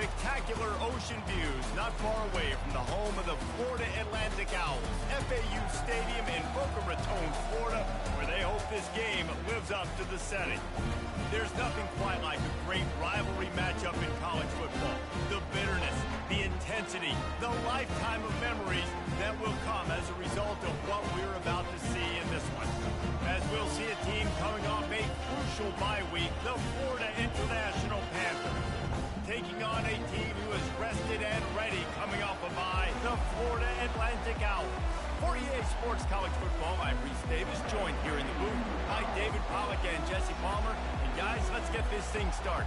spectacular ocean views not far away from the home of the Florida Atlantic Owls, FAU Stadium in Boca Raton, Florida, where they hope this game lives up to the setting. There's nothing quite like a great rivalry matchup in college football. The bitterness, the intensity, the lifetime of memories that will come as a result of what we're about to see in this one. As we'll see a team coming off a crucial bye week, the Florida International Panthers, taking on a team who is rested and ready coming off a bye, the Florida Atlantic Owls. For EA Sports College Football, I'm Reese Davis, joined here in the booth by David Pollack and Jesse Palmer. And guys, let's get this thing started.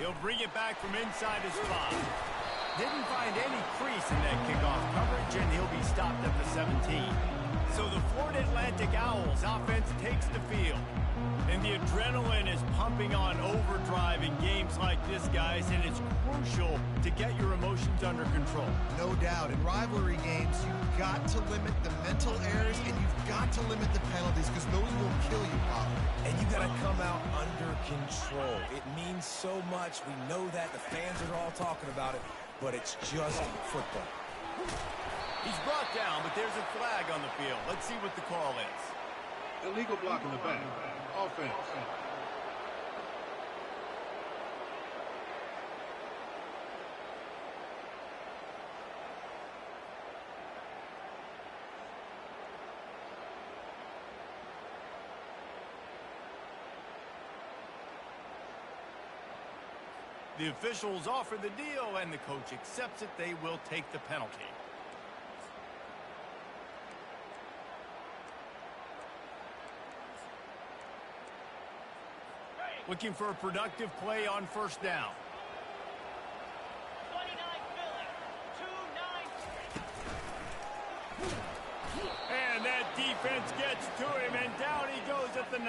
He'll bring it back from inside his spot. Didn't find any crease in that kickoff coverage, and he'll be stopped at the 17. So the Florida Atlantic Owls offense takes the field. And the adrenaline is pumping on overdrive in games like this, guys, and it's crucial to get your emotions under control. No doubt. In rivalry games, you've got to limit the mental errors, and you've got to limit the penalties, because those will kill you, Bob. And you got to come out under control. It means so much. We know that. The fans are all talking about it, but it's just football. He's brought down, but there's a flag on the field. Let's see what the call is. Illegal block in the back. Offense. The officials offer the deal, and the coach accepts it. They will take the penalty. Looking for a productive play on first down. 29 Philly, 2-9. And that defense gets to him, and down he goes at the 9.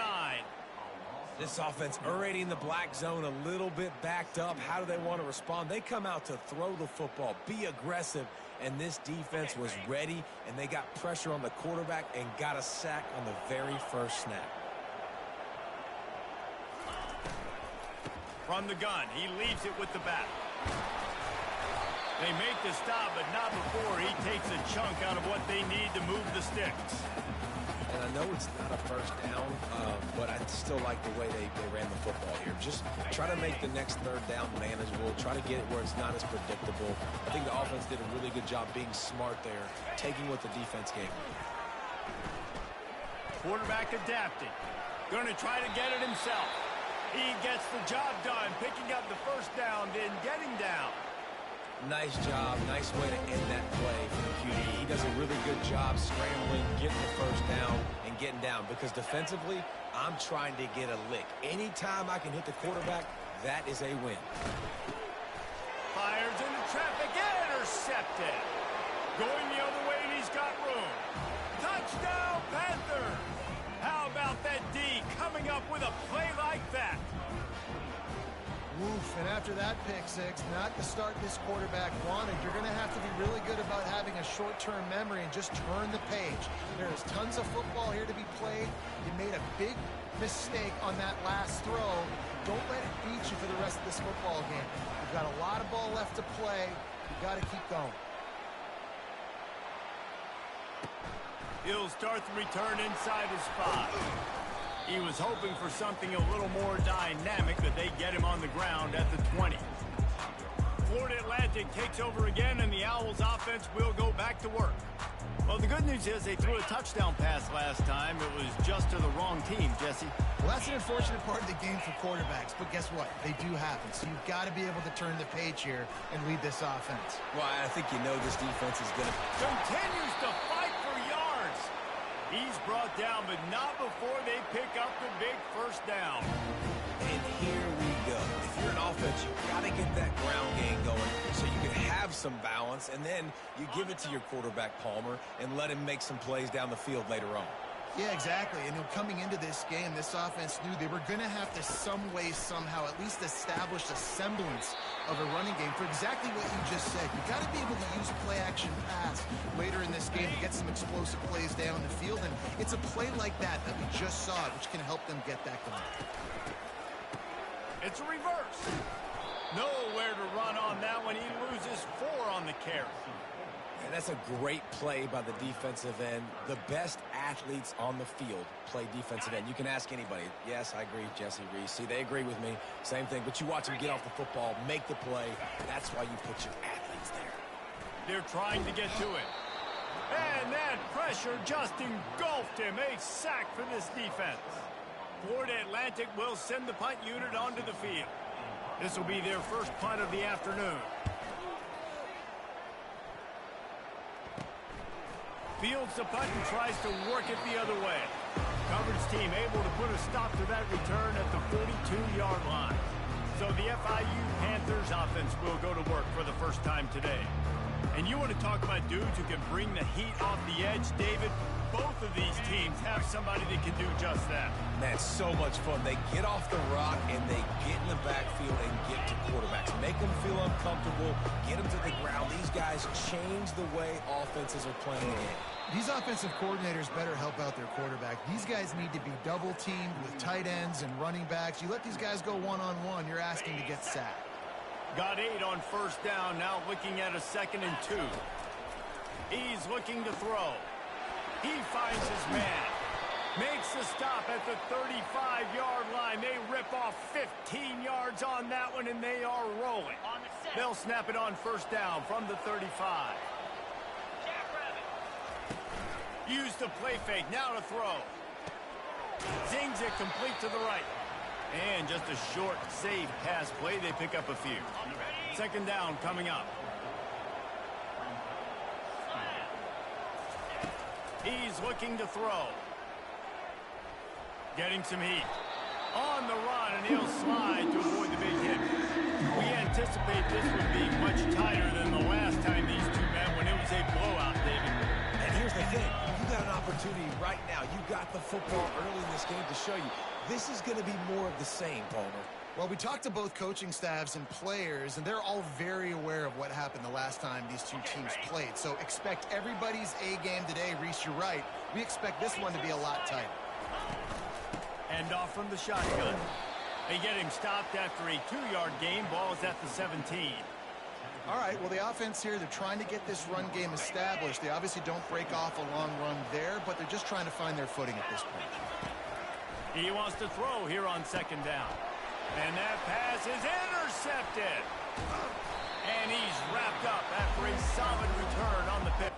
This offense already in the black zone, a little bit backed up. How do they want to respond? They come out to throw the football, be aggressive, and this defense was ready, and they got pressure on the quarterback and got a sack on the very first snap. From the gun, he leaves it with the back. They make the stop, but not before he takes a chunk out of what they need to move the sticks. And I know it's not a first down, but I still like the way they ran the football here. Just try to make the next third down manageable. Try to get it where it's not as predictable. I think the offense did a really good job being smart there, taking what the defense gave them. Quarterback adapting. Going to try to get it himself. He gets the job done, picking up the first down, then getting down. Nice job. Nice way to end that play for the QB. He does a really good job scrambling, getting the first down, and getting down. Because defensively, I'm trying to get a lick. Anytime I can hit the quarterback, that is a win. Fires into traffic, intercepted. Going the other way, and he's got room. Touchdown, Panthers! How about that D coming up with a play like that? Oof, and after that pick six, not the start this quarterback wanted. You're going to have to be really good about having a short-term memory and just turn the page. There is tons of football here to be played. You made a big mistake on that last throw. Don't let it beat you for the rest of this football game. You've got a lot of ball left to play. You've got to keep going. He'll start the return inside his 5. He was hoping for something a little more dynamic, but they get him on the ground at the 20. Florida Atlantic takes over again, and the Owls offense will go back to work. Well, the good news is they threw a touchdown pass last time. It was just to the wrong team, Jesse. Well, that's an unfortunate part of the game for quarterbacks, but guess what? They do happen, so you've got to be able to turn the page here and lead this offense. Well, I think you know this defense is going to... Continues to fight for yards. He's brought down, but not before they pick up the big first down. And here we go. If you're an offense, you've got to get that ground game going so you can have some balance, and then you give it to your quarterback, Palmer, and let him make some plays down the field later on. Yeah, exactly. And coming into this game, this offense knew they were going to have to some way, somehow, at least establish a semblance of a running game for exactly what you just said. You got to be able to use play-action pass later in this game to get some explosive plays down the field. And it's a play like that we just saw, which can help them get that going. It's a reverse. Nowhere to run on that one. He loses 4 on the carry. And that's a great play by the defensive end. The best athletes on the field play defensive end. You can ask anybody. Yes, I agree, Jesse Reese. See, they agree with me. Same thing. But you watch them get off the football, make the play. That's why you put your athletes there. They're trying to get to it. And that pressure just engulfed him. A sack for this defense. Florida Atlantic will send the punt unit onto the field. This will be their first punt of the afternoon. Fields the punt and tries to work it the other way. Coverage team able to put a stop to that return at the 42-yard line. So the FIU Panthers offense will go to work for the first time today. And you want to talk about dudes who can bring the heat off the edge, David? Both of these teams have somebody that can do just that. Man, it's so much fun. They get off the rock and they get in the backfield and get to quarterbacks. Make them feel uncomfortable. Get them to the ground. These guys change the way offenses are playing the game. These offensive coordinators better help out their quarterback. These guys need to be double-teamed with tight ends and running backs. You let these guys go one-on-one, you're asking to get sacked. Got 8 on first down, now looking at a 2nd and 2. He's looking to throw. He finds his man. Makes the stop at the 35-yard line. They rip off 15 yards on that one, and they are rolling. They'll snap it on first down from the 35. Use the play fake, now to throw. Zings it complete to the right. And just a short, safe pass play. They pick up a few. 2nd down coming up. He's looking to throw. Getting some heat. On the run, and he'll slide to avoid the big hit. We anticipate this would be much tighter than the last time these two met when it was a blowout, David. And here's the thing. You got an opportunity right now. You got the football early in this game to show you. This is going to be more of the same, Palmer. Well, we talked to both coaching staffs and players, and they're all very aware of what happened the last time these two teams played. So expect everybody's A game today. Reese, you're right. We expect this one to be a lot tighter. Hand off from the shotgun. They get him stopped after a 2-yard gain. Ball is at the 17. All right, well, the offense here, they're trying to get this run game established. They obviously don't break off a long run there, but they're just trying to find their footing at this point. He wants to throw here on 2nd down. And that pass is intercepted. And he's wrapped up after a solid return on the pick.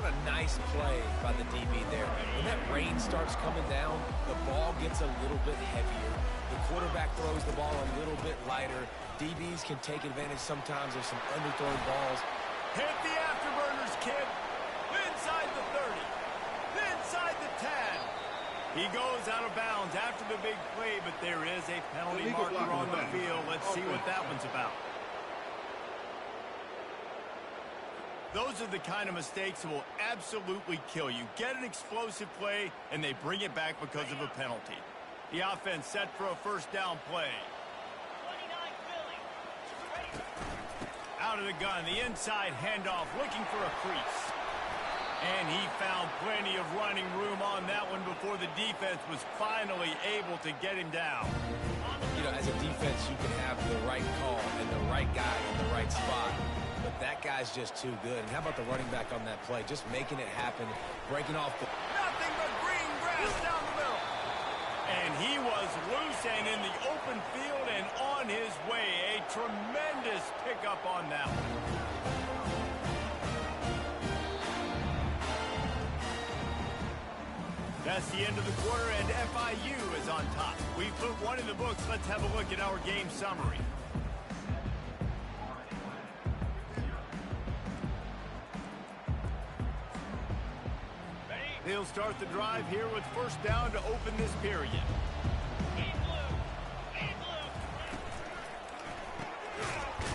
What a nice play by the DB there. When that rain starts coming down, the ball gets a little bit heavier. The quarterback throws the ball a little bit lighter. DBs can take advantage sometimes of some underthrown balls. Hit the afterburners, kid. Inside the 30. Inside the 10. He goes out of bounds after the big play, but there is a penalty marker on the field. Let's see what that one's about. Those are the kind of mistakes that will absolutely kill you. Get an explosive play, and they bring it back because of a penalty. The offense set for a first down play. Out of the gun, the inside handoff, looking for a crease. And he found plenty of running room on that one before the defense was finally able to get him down. You know, as a defense, you can have the right call and the right guy in the right spot. But that guy's just too good. And how about the running back on that play? Just making it happen, breaking off the... Nothing but green grass down the middle. And And he was loose and in the open field and on his way. A tremendous pickup on that one. That's the end of the quarter, and FIU is on top. We put one in the books. Let's have a look at our game summary. They'll start the drive here with first down to open this period.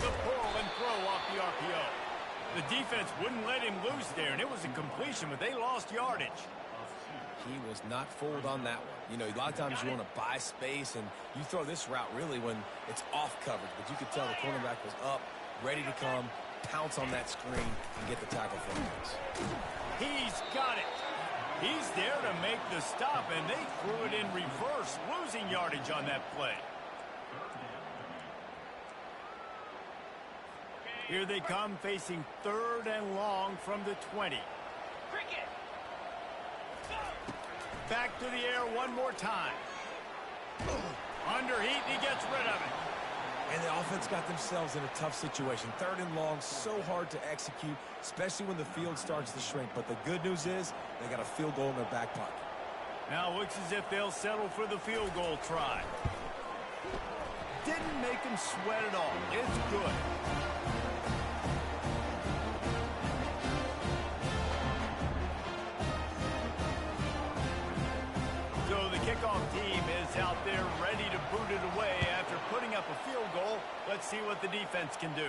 The pull and throw off the RPO. The defense wouldn't let him loose there, and it was a completion, but they lost yardage. He was not fooled on that one. You know, a lot of times you want to buy space, and you throw this route really when it's off coverage. But you could tell the cornerback was up, ready to come, pounce on that screen, and get the tackle for him. He's got it. He's there to make the stop, and they threw it in reverse, losing yardage on that play. Here they come, facing 3rd and long from the 20. Back to the air one more time. Under heat, he gets rid of it. And the offense got themselves in a tough situation. 3rd and long, so hard to execute, especially when the field starts to shrink. But the good news is they got a field goal in their back pocket. Now it looks as if they'll settle for the field goal try. Didn't make him sweat at all. It's good. So the kickoff team is out there ready to boot it away after putting up a field goal. Let's see what the defense can do.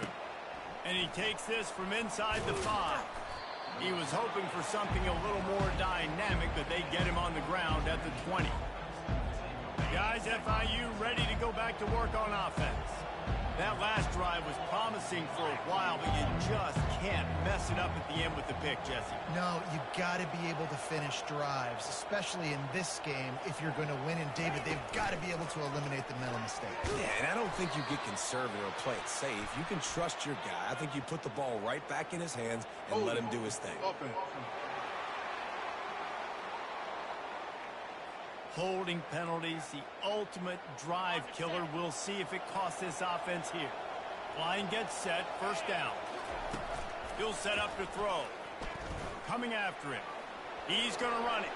And he takes this from inside the 5. He was hoping for something a little more dynamic, but they get him on the ground at the 20. Guys, FIU ready to go back to work on offense. That last drive was promising for a while, but you just can't mess it up at the end with the pick, Jesse. No, you got to be able to finish drives, especially in this game. If you're going to win, and David, they've got to be able to eliminate the mental mistakes. Yeah, and I don't think you get conservative or play it safe. You can trust your guy. I think you put the ball right back in his hands and let him do his thing. Holding penalties, the ultimate drive killer. We'll see if it costs this offense here. Line gets set, first down. He'll set up to throw. Coming after him. He's going to run it.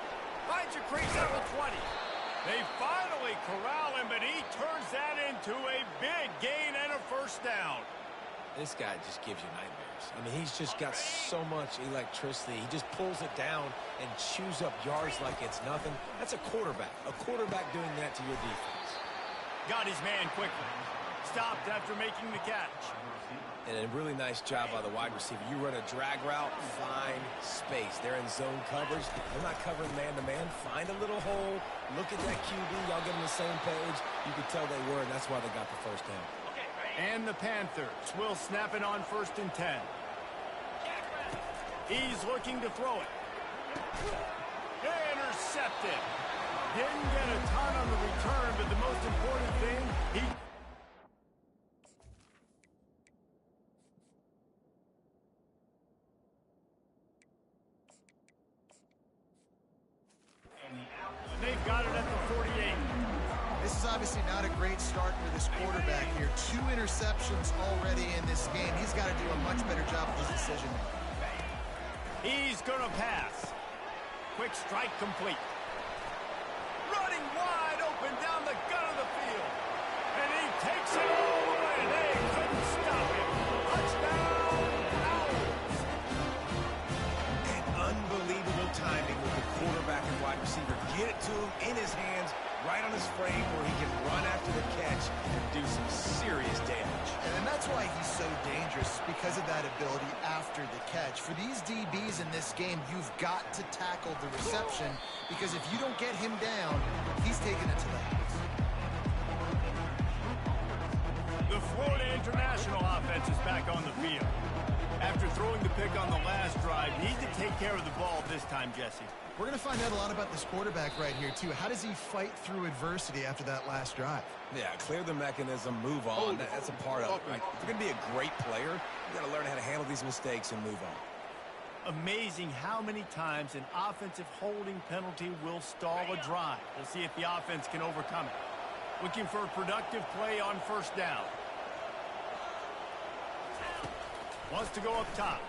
Finds a crease at the 20. They finally corral him, but he turns that into a big gain and a first down. This guy just gives you nightmares. I mean, he's just got so much electricity. He just pulls it down and chews up yards like it's nothing. That's a quarterback. A quarterback doing that to your defense. Got his man quickly. Stopped after making the catch. And a really nice job by the wide receiver. You run a drag route, find space. They're in zone coverage. They're not covering man-to-man. Find a little hole. Look at that QB. Y'all get on the same page. You could tell they were, and that's why they got the first down. And the Panthers will snap it on 1st and 10. He's looking to throw it. Intercepted. Didn't get a ton on the return, but the most important thing, they've got it at the 48. This is obviously not a great start for this quarterback here. 2 interceptions already in this game. He's got to do a much better job of his decision making. He's going to pass. Quick strike complete. Running wide open down the gut of the field. And he takes it all the way. They couldn't stop him. Touchdown, Owls. And unbelievable timing with the quarterback and wide receiver. Get it to him in his hands, right on his frame where he can run after the catch and do some serious damage. And that's why he's so dangerous, because of that ability after the catch. For these DBs in this game, you've got to tackle the reception, because if you don't get him down, he's taking it to the house. The Florida International offense is back on the field. After throwing the pick on the last drive, need to take care of the ball this time, Jesse. We're going to find out a lot about this quarterback right here, too. How does he fight through adversity after that last drive? Yeah, clear the mechanism, move on. That's a part of it, right? If you're going to be a great player, you got to learn how to handle these mistakes and move on. Amazing how many times an offensive holding penalty will stall a drive. We'll see if the offense can overcome it. Looking for a productive play on first down. Wants to go up top.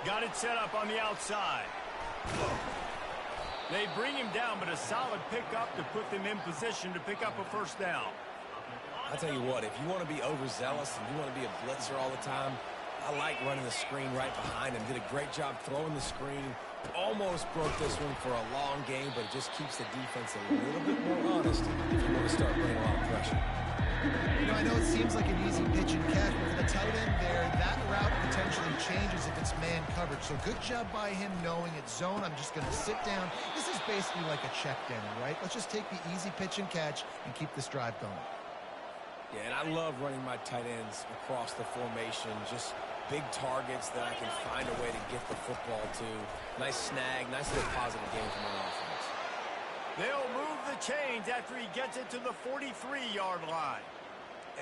Got it set up on the outside. They bring him down, but a solid pickup to put them in position to pick up a first down. I'll tell you what, if you want to be overzealous and you want to be a blitzer all the time, I like running the screen right behind him. Did a great job throwing the screen. Almost broke this one for a long game, but it just keeps the defense a little bit more honest if you want to start putting a lot of pressure. You know, I know it seems like an easy pitch and catch, but for the tight end there, that route potentially changes if it's man coverage. So good job by him knowing it's zone. I'm just going to sit down. This is basically like a check down, right? Let's just take the easy pitch and catch and keep this drive going. Yeah, and I love running my tight ends across the formation. Just big targets that I can find a way to get the football to. Nice snag, nice little positive game from our offense. They'll move the chains after he gets it to the 43-yard line.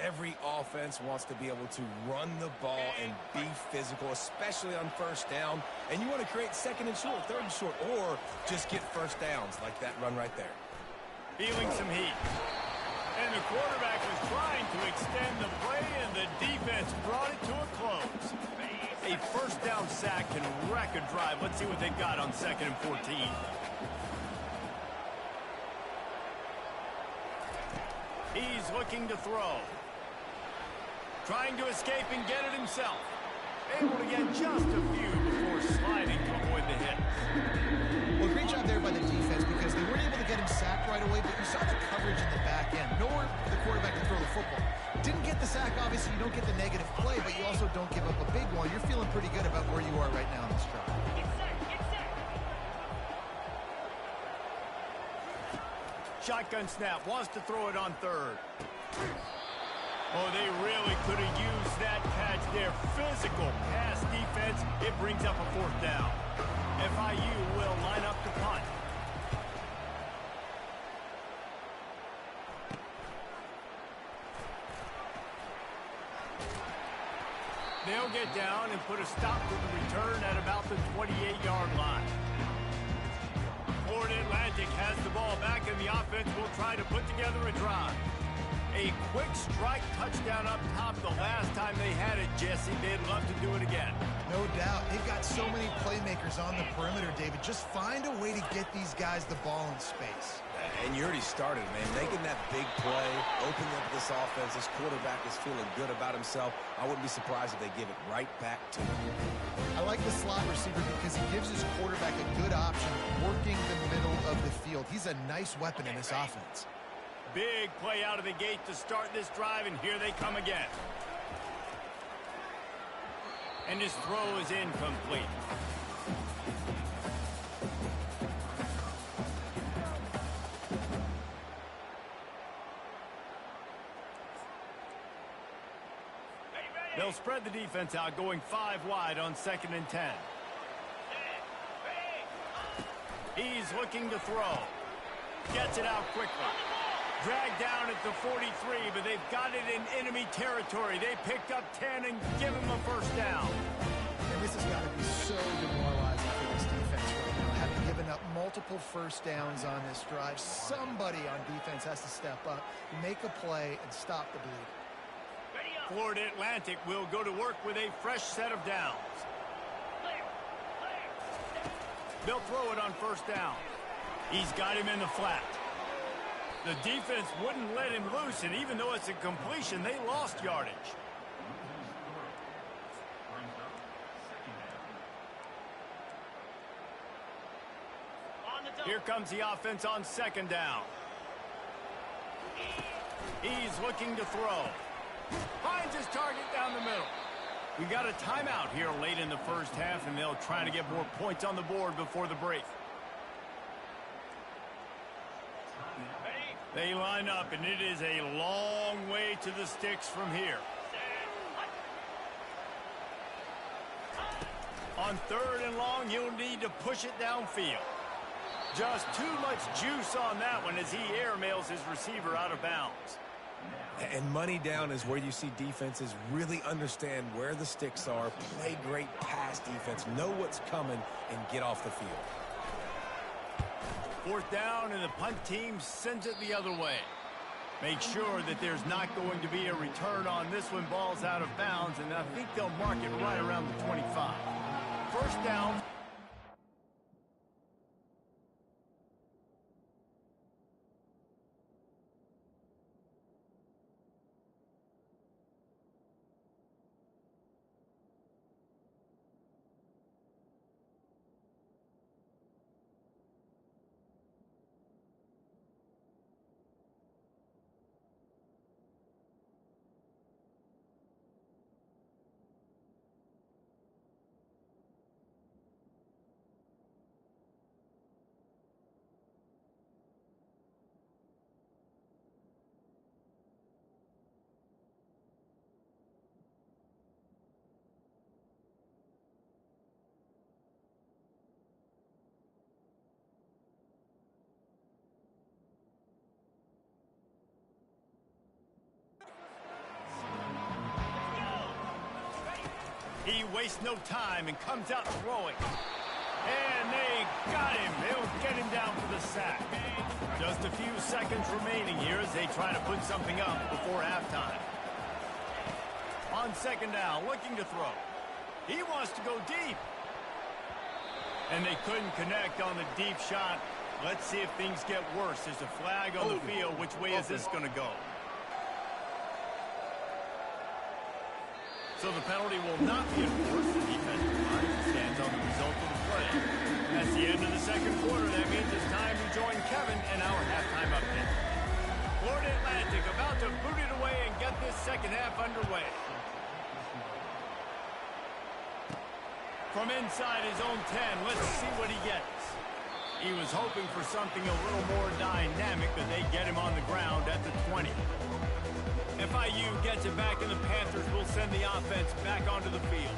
Every offense wants to be able to run the ball and be physical, especially on first down. And you want to create second and short, third and short, or just get first downs like that run right there. Feeling some heat. And the quarterback was trying to extend the play, and the defense brought it to a close. A first down sack can wreck a drive. Let's see what they've got on 2nd and 14. He's looking to throw. Trying to escape and get it himself. Able to get just a few before sliding to avoid the hit. Well, great job there by the defense because they weren't able to get him sacked right away, but you saw the coverage in the back end. Nowhere for the quarterback to throw the football. Didn't get the sack, obviously you don't get the negative play, but you also don't give up a big one. You're feeling pretty good about where you are right now in this drive. Shotgun snap, wants to throw it on 3rd. Oh, they really could have used that catch there. Physical pass defense. It brings up a 4th down. FIU will line up to punt. They'll get down and put a stop to the return at about the 28-yard line. Florida Atlantic has the ball back, and the offense will try to put together a drive. A quick strike touchdown up top the last time they had it, Jesse. They'd love to do it again. No doubt. They've got so many playmakers on the perimeter, David. Just find a way to get these guys the ball in space. And you already started, man. Making that big play, opening up this offense. This quarterback is feeling good about himself. I wouldn't be surprised if they give it right back to him. I like the slot receiver because he gives his quarterback a good option working the middle of the field. He's a nice weapon in this offense. Big play out of the gate to start this drive, and here they come again. And his throw is incomplete. They'll spread the defense out, going 5 wide on 2nd and 10. He's looking to throw. Gets it out quickly. Dragged down at the 43, but they've got it in enemy territory. They picked up 10 and give him a first down. And this has got to be so demoralizing for this defense right now. Having given up multiple first downs on this drive, somebody on defense has to step up, make a play, and stop the bleed. Florida Atlantic will go to work with a fresh set of downs. They'll throw it on first down. He's got him in the flat. The defense wouldn't let him loose, and even though it's a completion, they lost yardage. Here comes the offense on 2nd down. He's looking to throw. Finds his target down the middle. We got a timeout here late in the first half, and they'll try to get more points on the board before the break. They line up, and it is a long way to the sticks from here. On 3rd and long, he'll need to push it downfield. Just too much juice on that one as he airmails his receiver out of bounds. And money down is where you see defenses really understand where the sticks are, play great pass defense, know what's coming, and get off the field. Fourth down, and the punt team sends it the other way. Make sure that there's not going to be a return on this one. Ball's out of bounds, and I think they'll mark it right around the 25. First down. He wastes no time and comes out throwing. And they got him. They'll get him down for the sack. Just a few seconds remaining here as they try to put something up before halftime. On second down, looking to throw. He wants to go deep. And they couldn't connect on the deep shot. Let's see if things get worse. There's a flag on the field. Which way is this going to go? So the penalty will not be enforced. The defensive line stands on the result of the play. That's the end of the second quarter. That means it's time to join Kevin in our halftime update. Florida Atlantic about to boot it away and get this second half underway. From inside his own 10, let's see what he gets. He was hoping for something a little more dynamic, but they get him on the ground at the 20. FIU gets it back, and the Panthers will send the offense back onto the field.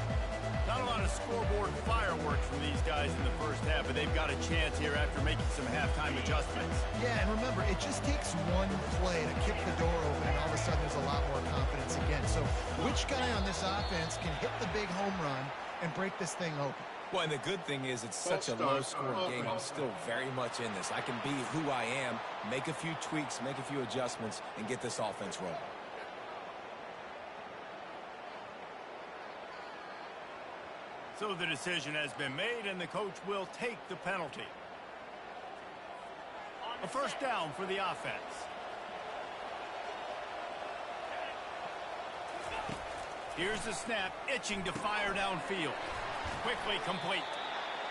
Not a lot of scoreboard fireworks from these guys in the first half, but they've got a chance here after making some halftime adjustments. Yeah, and remember, it just takes one play to kick the door open, and all of a sudden there's a lot more confidence again. So which guy on this offense can hit the big home run and break this thing open? Well, and the good thing is it's such a low-scoring game. I'm still very much in this. I can be who I am, make a few tweaks, make a few adjustments, and get this offense rolling. So the decision has been made, and the coach will take the penalty. A first down for the offense. Here's the snap, itching to fire downfield. Quickly complete.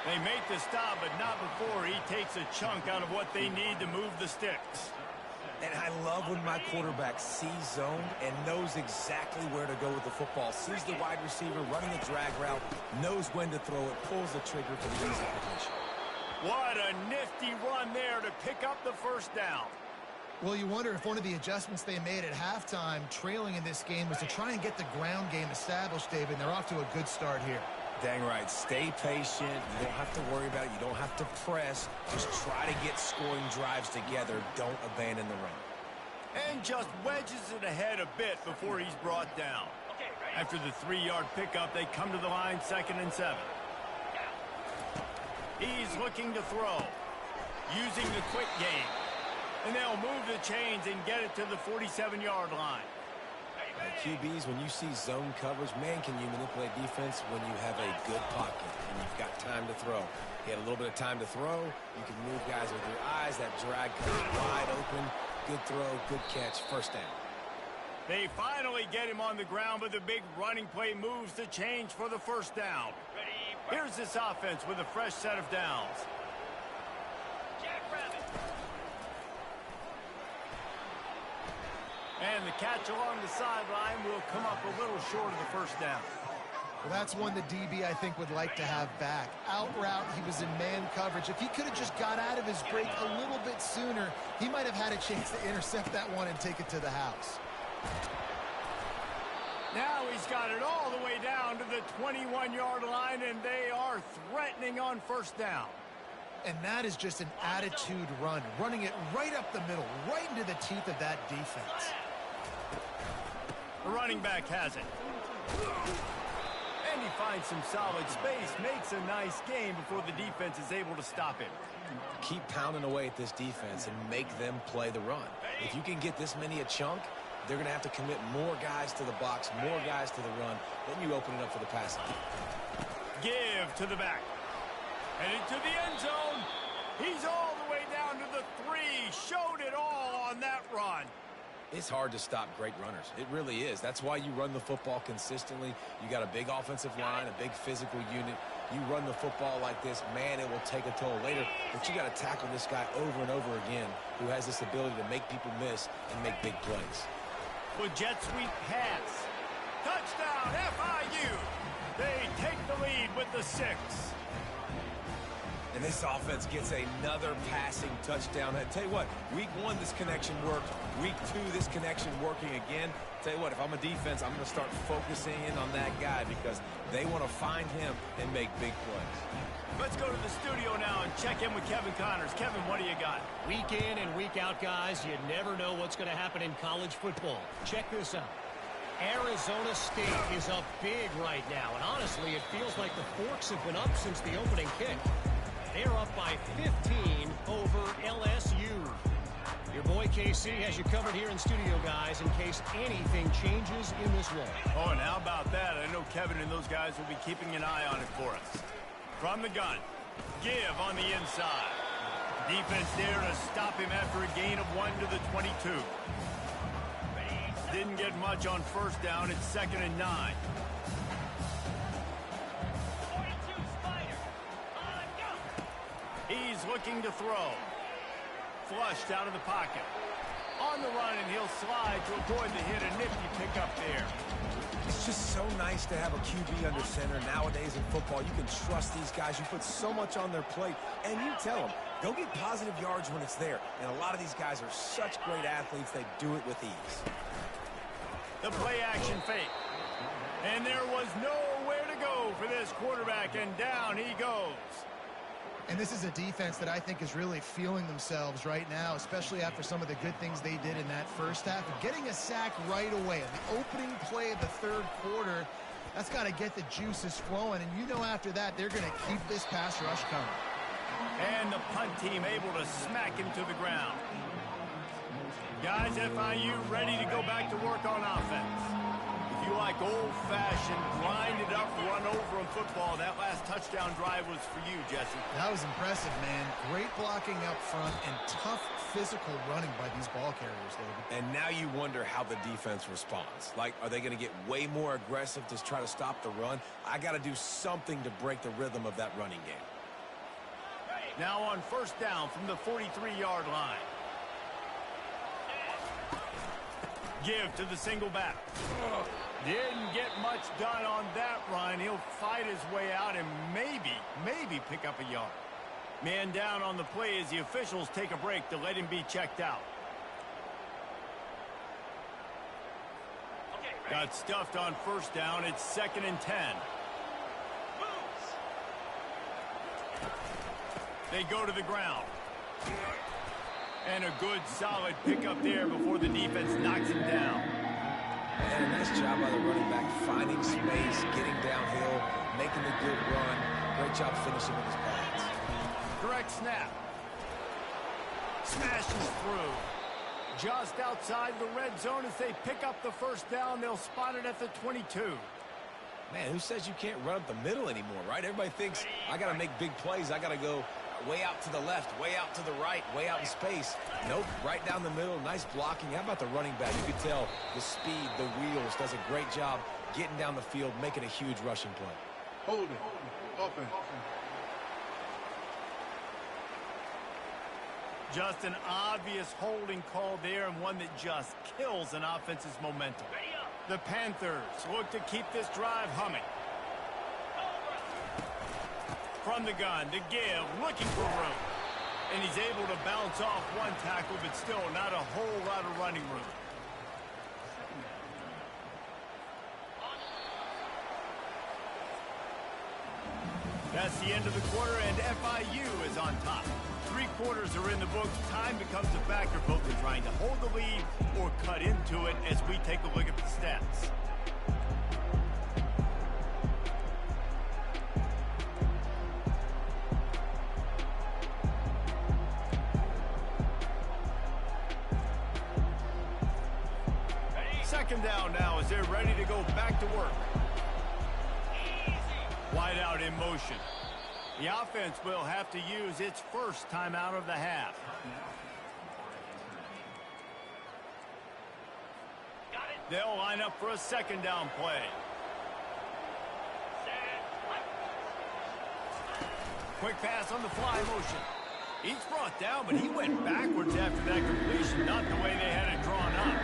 They make the stop, but not before he takes a chunk out of what they need to move the sticks. And I love when my quarterback sees zone and knows exactly where to go with the football. Sees the wide receiver running a drag route, knows when to throw it, pulls the trigger for the easy completion. What a nifty run there to pick up the first down. Well, you wonder if one of the adjustments they made at halftime, trailing in this game, was to try and get the ground game established, David, and they're off to a good start here. Dang right. Stay patient. You don't have to worry about it. You don't have to press. Just try to get scoring drives together. Don't abandon the run. And just wedges it ahead a bit before he's brought down. After the 3-yard pickup, they come to the line, 2nd and 7. He's looking to throw, using the quick game. And they'll move the chains and get it to the 47-yard line. QBs, when you see zone coverage, man, can you manipulate defense when you have a good pocket and you've got time to throw. You had a little bit of time to throw. You can move guys with your eyes. That drag comes wide open. Good throw, good catch, first down. They finally get him on the ground, but the big running play moves the change for the first down. Here's this offense with a fresh set of downs. And the catch along the sideline will come up a little short of the first down. Well, that's one the DB, I think, would like to have back. Out route, he was in man coverage. If he could have just got out of his break a little bit sooner, he might have had a chance to intercept that one and take it to the house. Now he's got it all the way down to the 21-yard line, and they are threatening on first down. And that is just an attitude run, running it right up the middle, right into the teeth of that defense. The running back has it. And he finds some solid space, makes a nice gain before the defense is able to stop him. Keep pounding away at this defense and make them play the run. If you can get this many a chunk, they're going to have to commit more guys to the box, more guys to the run. Then you open it up for the passing. Give to the back. Headed to the end zone. He's all the way down to the 3. Showed it all on that run. It's hard to stop great runners. It really is. That's why you run the football consistently. You got a big offensive line, a big physical unit. You run the football like this, man, it will take a toll later. But you got to tackle this guy over and over again who has this ability to make people miss and make big plays. With jet sweep pass. Touchdown, FIU. They take the lead with the 6. And this offense gets another passing touchdown. I tell you what, week 1, this connection worked. Week 2, this connection working again. Tell you what, if I'm a defense, I'm going to start focusing in on that guy because they want to find him and make big plays. Let's go to the studio now and check in with Kevin Connors. Kevin, what do you got? Week in and week out, guys, you never know what's going to happen in college football. Check this out. Arizona State is up big right now, and honestly, it feels like the forks have been up since the opening kick. They're up by 15 over LSU. Your boy KC has you covered here in studio, guys, in case anything changes in this one. Oh, and how about that? I know Kevin and those guys will be keeping an eye on it for us. From the gun, give on the inside. Defense there to stop him after a gain of 1 to the 22. Didn't get much on first down. It's 2nd and 9. He's looking to throw. Flushed out of the pocket. On the run, and he'll slide to avoid the hit. A nifty pickup there. It's just so nice to have a QB under center. Nowadays in football, you can trust these guys. You put so much on their plate, and you tell them, go get positive yards when it's there. And a lot of these guys are such great athletes, they do it with ease. The play action fake. And there was nowhere to go for this quarterback, and down he goes. And this is a defense that I think is really feeling themselves right now, especially after some of the good things they did in that first half. Getting a sack right away in the opening play of the 3rd quarter, that's got to get the juices flowing. And you know after that, they're going to keep this pass rush coming. And the punt team able to smack him to the ground. Guys, FIU ready to go back to work on offense. If you like old-fashioned, grind-it-up, run-over-'em football, that last touchdown drive was for you, Jesse. That was impressive, man. Great blocking up front and tough physical running by these ball carriers, David. And now you wonder how the defense responds. Like, are they going to get way more aggressive to try to stop the run? I got to do something to break the rhythm of that running game. Now on first down from the 43-yard line. Give to the single back. Didn't get much done on that run. He'll fight his way out and maybe pick up a yard. Man down on the play as the officials take a break to let him be checked out. Got stuffed on first down. It's 2nd and 10. They go to the ground. And a good, solid pickup there before the defense knocks him down. And a nice job by the running back, finding space, getting downhill, making the good run. Great job finishing with his pads. Direct snap. Smashes through. Just outside the red zone as they pick up the first down. They'll spot it at the 22. Man, who says you can't run up the middle anymore, right? Everybody thinks, I got to make big plays. I got to go way out to the left, way out to the right, way out in space. Nope, right down the middle, nice blocking. How about the running back? You could tell the speed, the wheels, does a great job getting down the field, making a huge rushing play. Holding. Offense. Just an obvious holding call there, and one that just kills an offense's momentum. The Panthers look to keep this drive humming. From the gun, to give, looking for room. And he's able to bounce off one tackle, but still not a whole lot of running room. That's the end of the quarter, and FIU is on top. 3 quarters are in the books. Time becomes a factor, both in trying to hold the lead or cut into it as we take a look at the stats. Second down now as they're ready to go back to work. Wide out in motion. The offense will have to use its first timeout of the half. They'll line up for a second down play. Quick pass on the fly motion. He's brought down, but he went backwards after that completion, not the way they had it drawn up.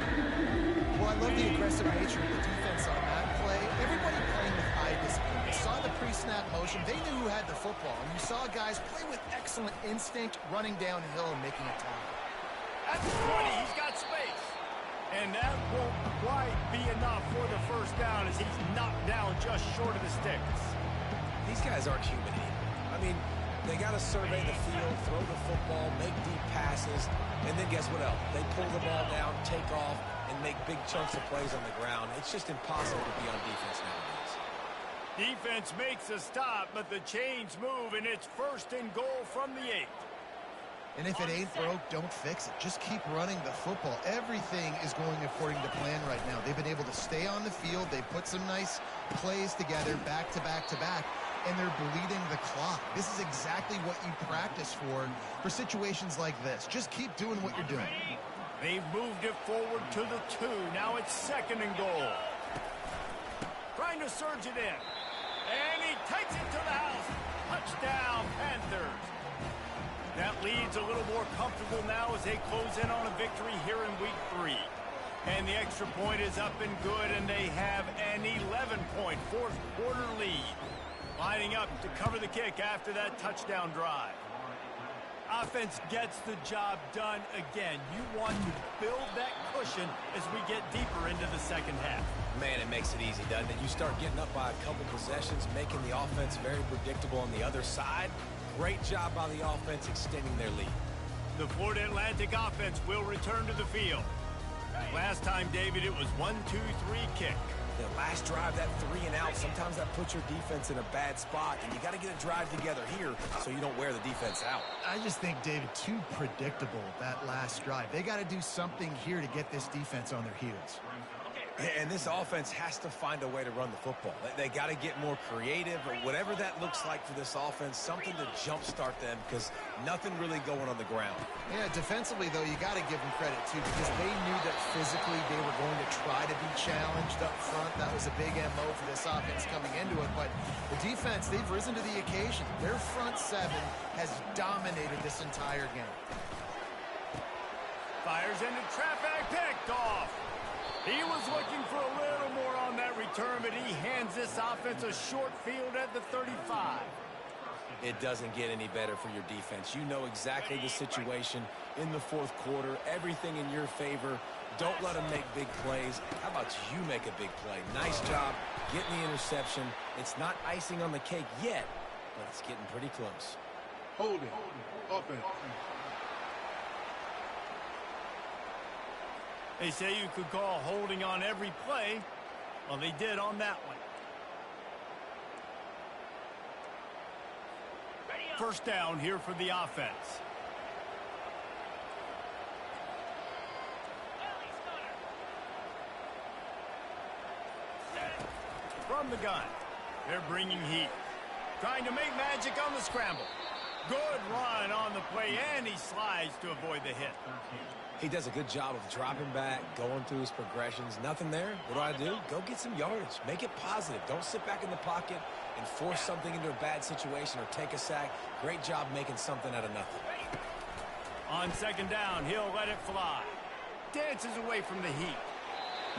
Well, I love the aggressive nature of the defense on that play. Everybody playing with eye discipline. They saw the pre-snap motion. They knew who had the football. And you saw guys play with excellent instinct, running downhill and making a tackle. At the 20, he's got space. And that won't quite be enough for the first down as he's knocked down just short of the sticks. These guys aren't human anymore. I mean, they got to survey the field, throw the football, make deep passes, and then guess what else? They pull the ball down, take off, and make big chunks of plays on the ground. It's just impossible to be on defense nowadays. Defense makes a stop, but the chains move, and it's first and goal from the 8. And if it ain't broke, don't fix it. Just keep running the football. Everything is going according to plan right now. They've been able to stay on the field. They put some nice plays together back to back to back, and they're bleeding the clock. This is exactly what you practice for situations like this. Just keep doing what you're doing. They've moved it forward to the 2. Now it's second and goal. Trying to surge it in. And he takes it to the house. Touchdown, Panthers. That lead's a little more comfortable now as they close in on a victory here in week 3. And the extra point is up and good, and they have an 11-point fourth quarter lead. Lining up to cover the kick after that touchdown drive. Offense gets the job done again. You want to build that cushion as we get deeper into the second half. Man, it makes it easy, doesn't it? You start getting up by a couple possessions, making the offense very predictable on the other side. Great job by the offense extending their lead. The Florida Atlantic offense will return to the field. Last time, David, it was 1-2-3 kick. The last drive, that 3 and out, sometimes that puts your defense in a bad spot, and you got to get a drive together here so you don't wear the defense out. I just think, David, too predictable, that last drive. They got to do something here to get this defense on their heels. And this offense has to find a way to run the football. They got to get more creative, or whatever that looks like for this offense, something to jumpstart them, because nothing really going on the ground. Yeah, defensively, though, you got to give them credit, too, because they knew that physically they were going to try to be challenged up front. That was a big MO for this offense coming into it, but the defense, they've risen to the occasion. Their front 7 has dominated this entire game. Fires into traffic, picked off. He was looking for a little more on that return, but he hands this offense a short field at the 35. It doesn't get any better for your defense. You know exactly the situation in the fourth quarter. Everything in your favor. Don't let them make big plays. How about you make a big play? Nice job getting the interception. It's not icing on the cake yet, but it's getting pretty close. Holding. Offense. They say you could call holding on every play. Well, they did on that one. First down here for the offense. From the gun, they're bringing heat. Trying to make magic on the scramble. Good run on the play, and he slides to avoid the hit. He does a good job of dropping back, going through his progressions. Nothing there. What do? Go get some yardage. Make it positive. Don't sit back in the pocket and force something into a bad situation or take a sack. Great job making something out of nothing. On second down, he'll let it fly. Dances away from the heat.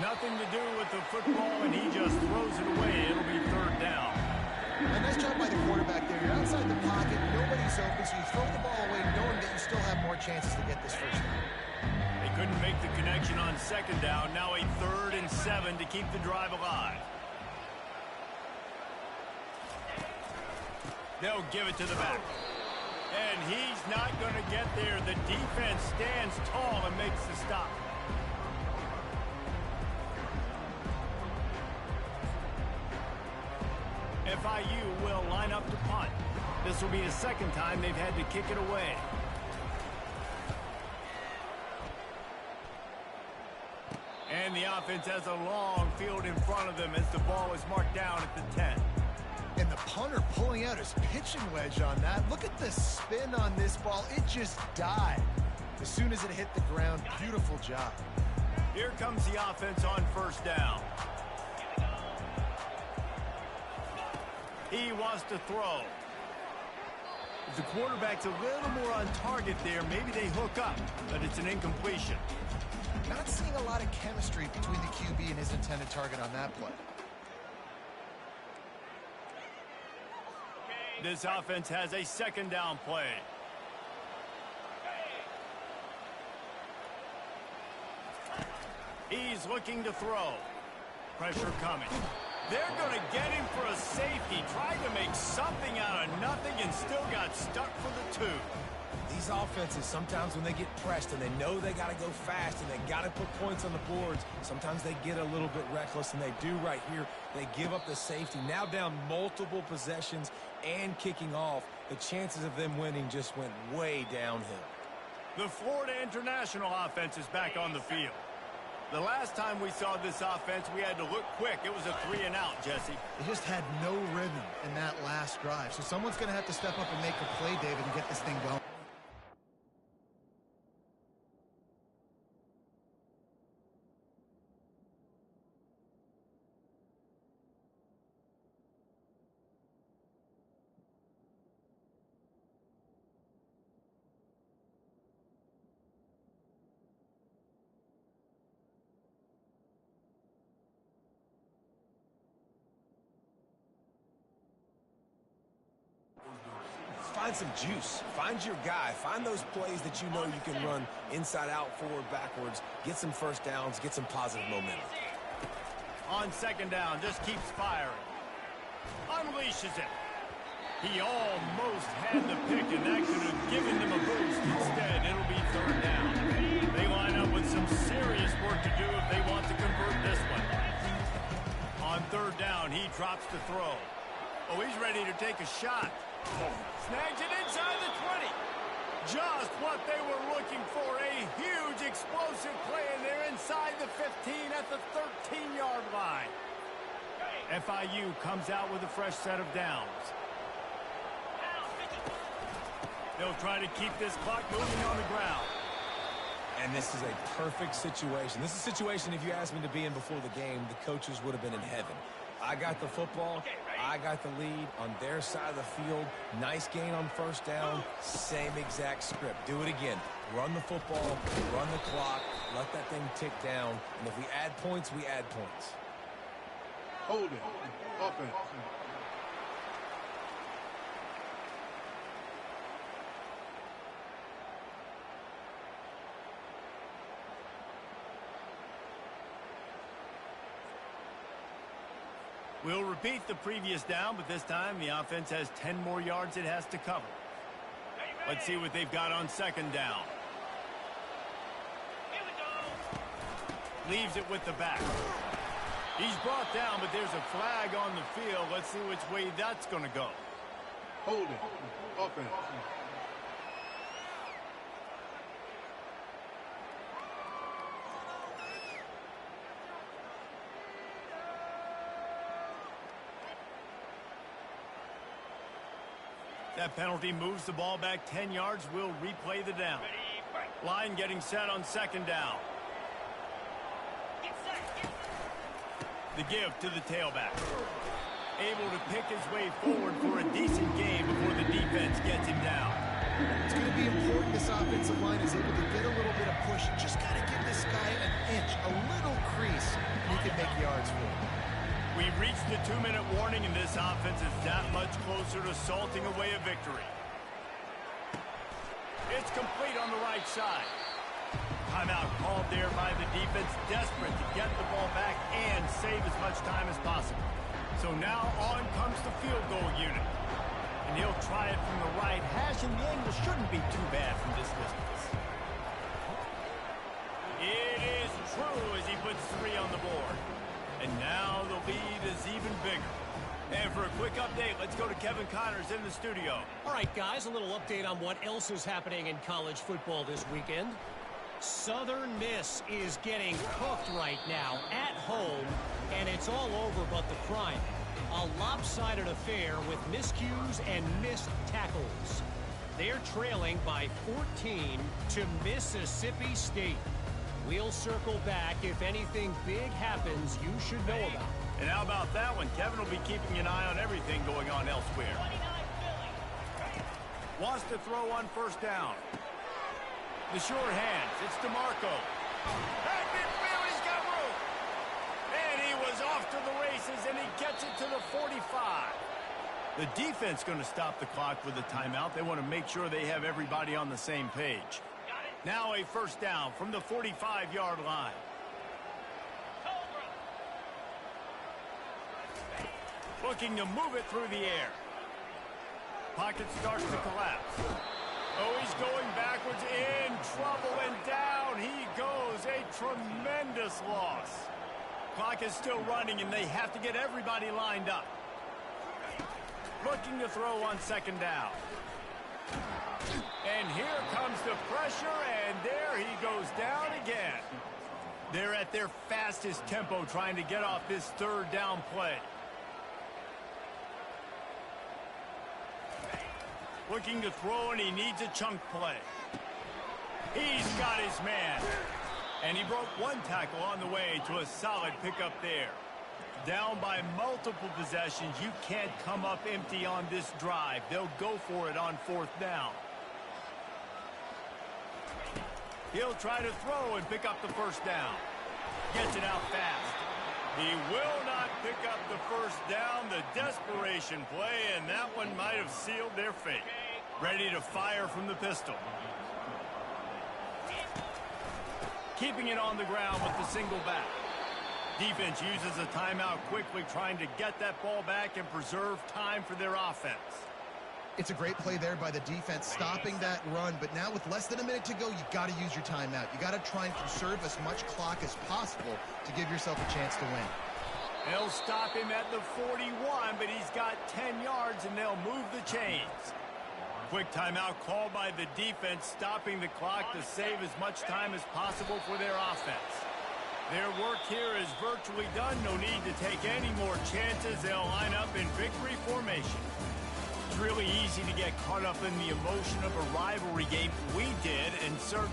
Nothing to do with the football, and he just throws it away. It'll be third down. A nice job by the quarterback there. You're outside the pocket. Nobody's open, so you throw the ball away knowing that you still have more chances to get this first down. They couldn't make the connection on second down. Now a 3rd and 7 to keep the drive alive. They'll give it to the back. And he's not going to get there. The defense stands tall and makes the stop. FIU will line up to punt. This will be the second time they've had to kick it away. And the offense has a long field in front of them as the ball is marked down at the 10. And the punter pulling out his pitching wedge on that. Look at the spin on this ball. It just died as soon as it hit the ground. Beautiful job. Here comes the offense on first down. He wants to throw. If the quarterback's a little more on target there, maybe they hook up, but it's an incompletion. Not seeing a lot of chemistry between the QB and his intended target on that play. This offense has a second down play. He's looking to throw. Pressure coming. They're going to get him for a safety. Tried to make something out of nothing and still got stuck for the 2. These offenses, sometimes when they get pressed and they know they got to go fast and they got to put points on the boards, sometimes they get a little bit reckless, and they do right here. They give up the safety. Now down multiple possessions and kicking off, the chances of them winning just went way downhill. The Florida International offense is back on the field. The last time we saw this offense, we had to look quick. It was a 3-and-out, Jesse. They just had no rhythm in that last drive. So someone's going to have to step up and make a play, David, and get this thing going. Find some juice. Find your guy. Find those plays that you know you can run inside out, forward, backwards. Get some first downs. Get some positive momentum. On second down, just keeps firing. Unleashes it. He almost had the pick, and that could have given them a boost. Instead, it'll be third down. They line up with some serious work to do if they want to convert this one. On third down, he drops the throw. Oh, he's ready to take a shot. Snags it inside the 20. Just what they were looking for. A huge explosive play, and they're inside the 15 at the 13-yard line. FIU comes out with a fresh set of downs. They'll try to keep this clock moving on the ground. And this is a perfect situation. This is a situation, if you asked me to be in before the game, the coaches would have been in heaven. I got the football. I got the lead on their side of the field. Nice gain on first down. Same exact script. Do it again. Run the football, run the clock, let that thing tick down. And if we add points, we add points. Hold it. Offense. We'll repeat the previous down, but this time the offense has 10 more yards it has to cover. Let's see what they've got on second down. Leaves it with the back. He's brought down, but there's a flag on the field. Let's see which way that's going to go. Hold it. Offense. That penalty moves the ball back 10 yards. We'll replay the down. Line getting set on second down. The give to the tailback. Able to pick his way forward for a decent gain before the defense gets him down. It's going to be important this offensive line is able to get a little bit of push. Just got to give this guy an inch, a little crease, and he can make yards for him. We've reached the 2-minute warning, and this offense is that much closer to salting away a victory. It's complete on the right side. Timeout called there by the defense, desperate to get the ball back and save as much time as possible. So now on comes the field goal unit. And And he'll try it from the right hash, and the angle shouldn't be too bad from this distance. It is true as he puts 3 on the board. And now the lead is even bigger. And for a quick update, let's go to Kevin Connors in the studio. All right, guys, a little update on what else is happening in college football this weekend. Southern Miss is getting cooked right now at home, and it's all over but the crime. A lopsided affair with miscues and missed tackles. They're trailing by 14 to Mississippi State. We'll circle back if anything big happens you should know about. And how about that one? Kevin will be keeping an eye on everything going on elsewhere. Wants to throw on first down. The short hands. It's DeMarco. Back midfield, he's got room. And he was off to the races, and he gets it to the 45. The defense going to stop the clock with a timeout. They want to make sure they have everybody on the same page. Now a first down from the 45-yard line. Looking to move it through the air. Pocket starts to collapse. Oh, he's going backwards, in trouble, and down he goes. A tremendous loss. Clock is still running, and they have to get everybody lined up. Looking to throw on second down. And here comes the pressure, and there he goes down again. They're at their fastest tempo trying to get off this third down play. Looking to throw, and he needs a chunk play. He's got his man. And he broke one tackle on the way to a solid pickup there. Down by multiple possessions, you can't come up empty on this drive. They'll go for it on fourth down. He'll try to throw and pick up the first down. Gets it out fast. He will not pick up the first down. The desperation play, and that one might have sealed their fate. Ready to fire from the pistol. Keeping it on the ground with the single back. Defense uses a timeout quickly, trying to get that ball back and preserve time for their offense. It's a great play there by the defense, stopping that run. But now with less than a minute to go, you got to use your timeout. You got to try and conserve as much clock as possible to give yourself a chance to win. They'll stop him at the 41, but he's got 10 yards, and they'll move the chains. Quick timeout called by the defense, stopping the clock to save as much time as possible for their offense. Their work here is virtually done. No need to take any more chances. They'll line up in victory formation. It's really easy to get caught up in the emotion of a rivalry game. We did, and certainly